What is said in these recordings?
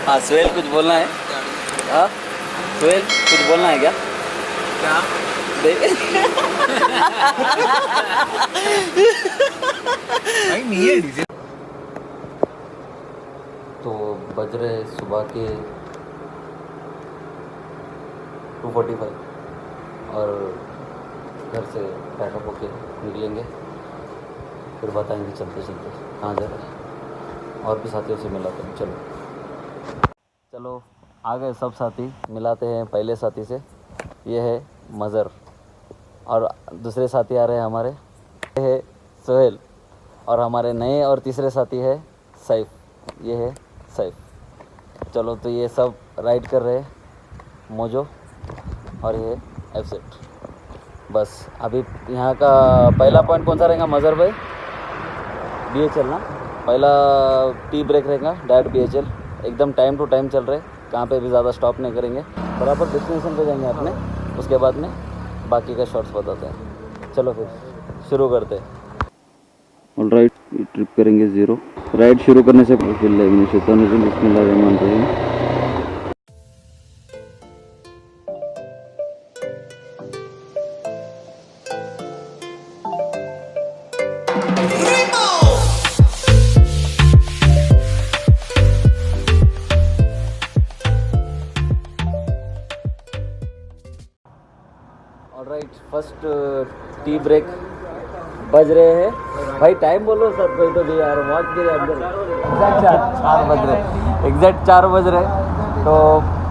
हाँ सोहेल कुछ बोलना है? हाँ सोहेल कुछ बोलना है क्या? क्या भाई नहीं है डीजे। तो बज रहे सुबह के 2:45 और घर से पैकअप होके निकलेंगे। फिर बताएंगे चलते चलते कहाँ जा रहे हैं। और भी साथियों से मिलाते हैं। चलो आ गए सब साथी। मिलाते हैं पहले साथी से। ये है मज़र और दूसरे साथी आ रहे हैं हमारे। ये है सोहेल और हमारे नए और तीसरे साथी है सैफ। ये है सैफ। चलो तो ये सब राइड कर रहे हैं मोजो और ये एफसेट। बस अभी यहाँ का पहला पॉइंट कौन सा रहेगा मज़र भाई? BHL ना। पहला टी ब्रेक रहेगा डायरेक्ट BHL। एकदम टाइम टू टाइम चल रहे, कहाँ पे भी ज़्यादा स्टॉप नहीं करेंगे, बराबर डेस्टिनेशन पे जाएंगे अपने। उसके बाद में बाकी का शॉट्स बताते हैं। चलो फिर शुरू करते हैं। ऑल राइट, ट्रिप करेंगे 0। राइड शुरू करने से बिस्मिल्लाहिर्रहमानिर्रहीम। ऑलराइट, फर्स्ट टी ब्रेक बज रहे हैं भाई। टाइम बोलो सब कोई तो भी यार, वॉच के अंदर एग्जैक्ट 4 बज रहे, एग्जैक्ट 4 बज रहे। तो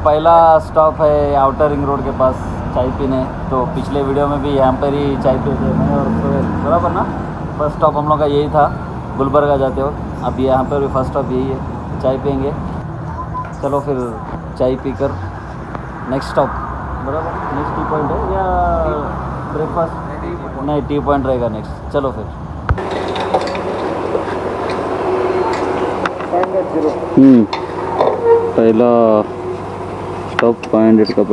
पहला स्टॉप है आउटर रिंग रोड के पास चाय पीने। तो पिछले वीडियो में भी यहाँ पर ही चाय पी थे मैं और सोहेल, बराबर ना। फर्स्ट स्टॉप हम लोग का यही था गुलबर्गा जाते हो। अब यहाँ पर भी फर्स्ट स्टॉप यही है, चाय पियेंगे। चलो फिर चाय पीकर नेक्स्ट स्टॉप, बराबर नेक्स्ट टी पॉइंट है या ब्रेकफास्ट? नहीं, टी पॉइंट रहेगा नेक्स्ट। चलो फिर पहला स्टॉप पॉइंट का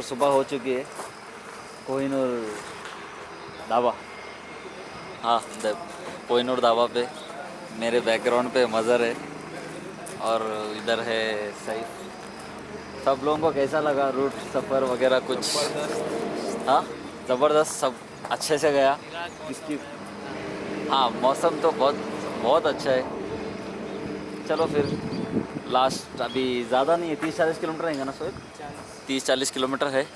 सुबह हो चुकी है। कोहिनूर ढाबा, हाँ कोहिनूर ढाबा पे मेरे बैकग्राउंड पे मज़र है और इधर है सैफ। सब लोगों को कैसा लगा रूट, सफ़र वगैरह कुछ? हाँ ज़बरदस्त, सब अच्छे से गया। इसकी हाँ मौसम तो बहुत अच्छा है। चलो फिर लास्ट अभी ज़्यादा नहीं है, 30-40 किलोमीटर रहेंगे ना सोहेल? 30-40 किलोमीटर है।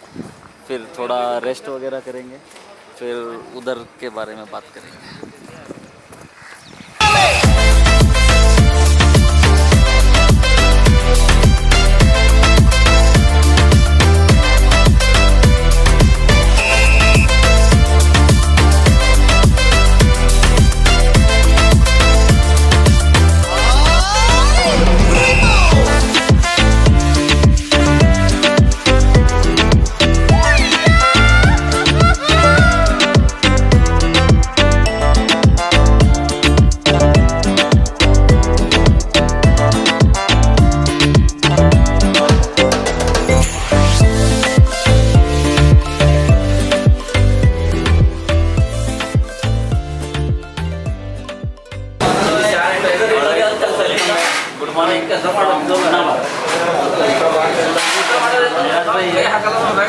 फिर थोड़ा रेस्ट वगैरह करेंगे, फिर उधर के बारे में बात करेंगे।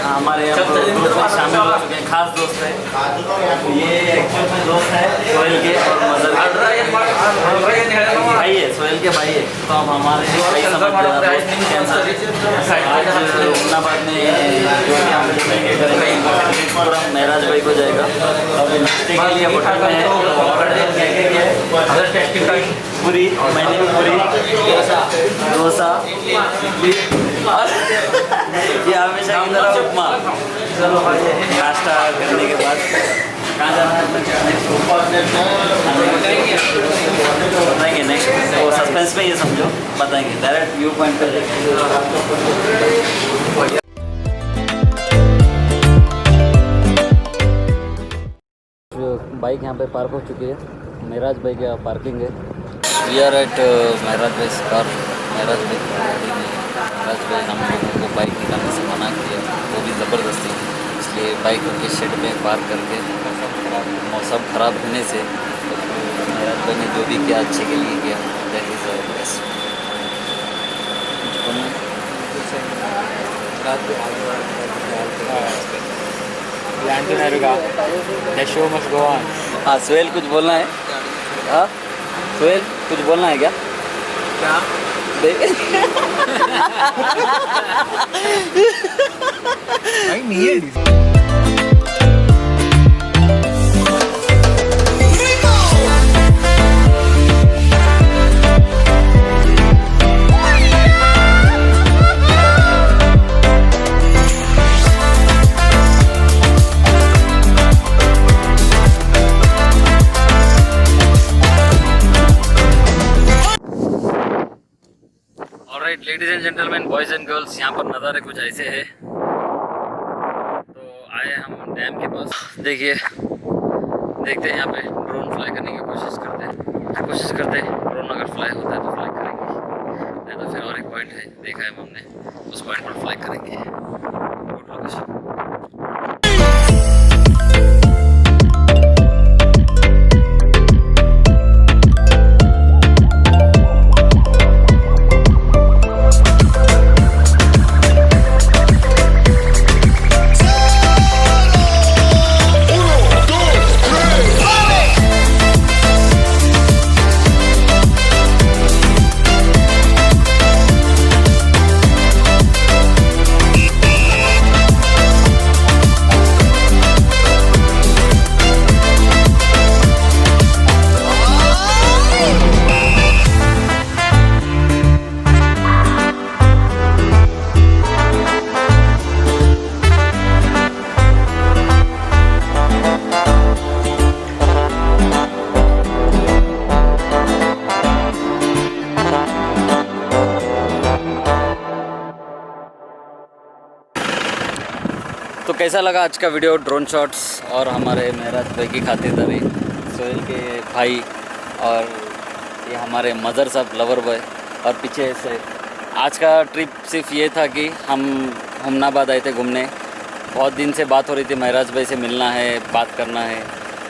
हमारे यहाँ शामिल हो चुके हैं, खास दोस्त है ये। एक्चुअल में दोस्त है सोहेल के और मज़र भाई है, सोहेल के भाई है। तो अब हमारे भाई समझ आज उन्नाबाद में महराज भाई को जाएगा। अभी नाश्ते के लिए होटल में है पूरी, मैंने भी पूरी, डोसा, ये हमेशा की तरह उपमा। चलो नाश्ता करने के बाद कहाँ जाना है? बताएंगे नेक्स्ट। तो सस्पेंस में ये समझो, बताएंगे डायरेक्ट व्यू पॉइंट पे। बाइक यहाँ पे पार्क हो चुकी है। महराज भाई का पार्किंग है। वी आर एट महराज भाई कार। महराज भाई महराज भाई हम लोगों को बाइक निकालने से मना किया, वो भी ज़बरदस्ती। इसलिए बाइक उनके शेड में पार्क करके मौसम ख़राब होने से तो महराज भाई ने जो भी किया अच्छे के लिए किया। That is best. हाँ सुहेल कुछ बोलना है? हाँ सुहेल कुछ बोलना है क्या? क्या? भाई नहीं है diesel. Alright ladies and gentleman, boys and girls, यहाँ पर नज़ारे कुछ ऐसे है। तो आए हम डैम के पास। देखिए, देखते हैं यहाँ पे ड्रोन फ्लाई करने की कोशिश करते हैं। ड्रोन अगर फ्लाई होता है तो फ्लाई करेंगे, नहीं तो फिर और एक पॉइंट है देखा है हमने, उस पॉइंट पर फ्लाई करेंगे। Good location. तो कैसा लगा आज का वीडियो, ड्रोन शॉट्स और हमारे महराज भाई की खातिरदारी, सोहेल के भाई और ये हमारे मदर साहब लवर बॉय। और पीछे से आज का ट्रिप सिर्फ ये था कि हम हुमनाबाद आए थे घूमने। बहुत दिन से बात हो रही थी, महराज भाई से मिलना है, बात करना है,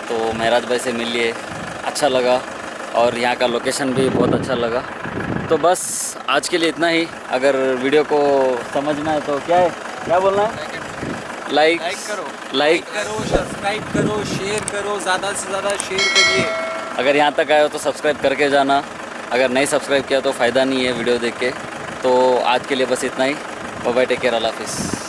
तो महराज भाई से मिलिए, अच्छा लगा और यहाँ का लोकेशन भी बहुत अच्छा लगा। तो बस आज के लिए इतना ही। अगर वीडियो को समझना है तो क्या बोलना है? लाइक करो, सब्सक्राइब करो, शेयर करो, ज़्यादा से ज़्यादा शेयर करिए। अगर यहाँ तक आए हो तो सब्सक्राइब करके जाना। अगर नहीं सब्सक्राइब किया तो फ़ायदा नहीं है वीडियो देख के। तो आज के लिए बस इतना ही। बाय बाय, टेक केयर, अल्लाह हाफिज़।